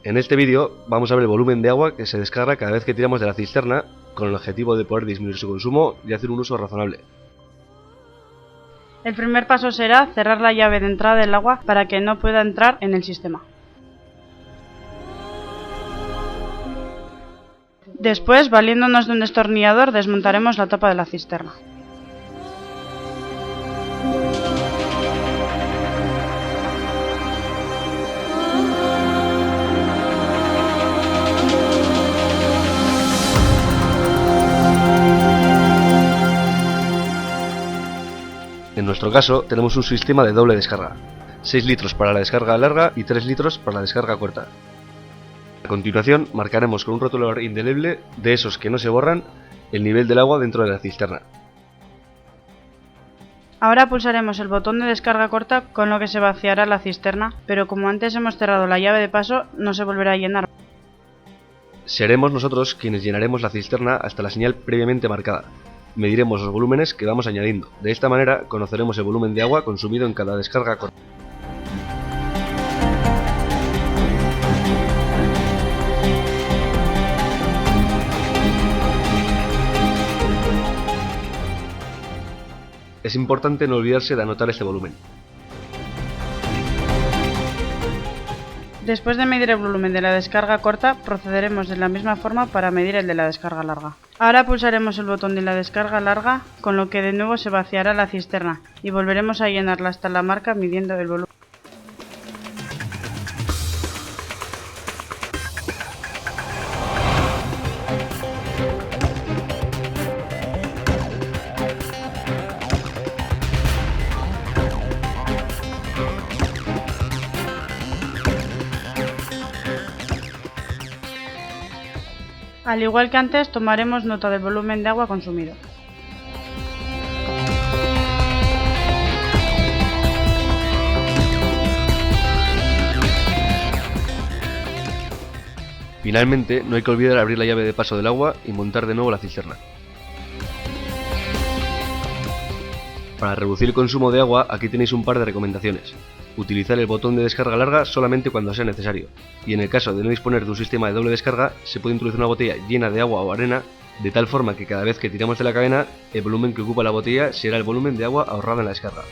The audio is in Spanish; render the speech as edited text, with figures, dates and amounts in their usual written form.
En este vídeo vamos a ver el volumen de agua que se descarga cada vez que tiramos de la cisterna, con el objetivo de poder disminuir su consumo y hacer un uso razonable. El primer paso será cerrar la llave de entrada del agua para que no pueda entrar en el sistema. Después, valiéndonos de un destornillador, desmontaremos la tapa de la cisterna. En nuestro caso, tenemos un sistema de doble descarga, 6 litros para la descarga larga y 3 litros para la descarga corta. A continuación, marcaremos con un rotulador indeleble, de esos que no se borran, el nivel del agua dentro de la cisterna. Ahora pulsaremos el botón de descarga corta, con lo que se vaciará la cisterna, pero como antes hemos cerrado la llave de paso, no se volverá a llenar. Seremos nosotros quienes llenaremos la cisterna hasta la señal previamente marcada. Mediremos los volúmenes que vamos añadiendo. De esta manera conoceremos el volumen de agua consumido en cada descarga corta. Es importante no olvidarse de anotar este volumen. Después de medir el volumen de la descarga corta, procederemos de la misma forma para medir el de la descarga larga. Ahora pulsaremos el botón de la descarga larga, con lo que de nuevo se vaciará la cisterna, y volveremos a llenarla hasta la marca midiendo el volumen. Al igual que antes, tomaremos nota del volumen de agua consumido. Finalmente, no hay que olvidar abrir la llave de paso del agua y montar de nuevo la cisterna. Para reducir el consumo de agua, aquí tenéis un par de recomendaciones. Utilizar el botón de descarga larga solamente cuando sea necesario, y en el caso de no disponer de un sistema de doble descarga, se puede introducir una botella llena de agua o arena, de tal forma que cada vez que tiramos de la cadena, el volumen que ocupa la botella será el volumen de agua ahorrado en la descarga.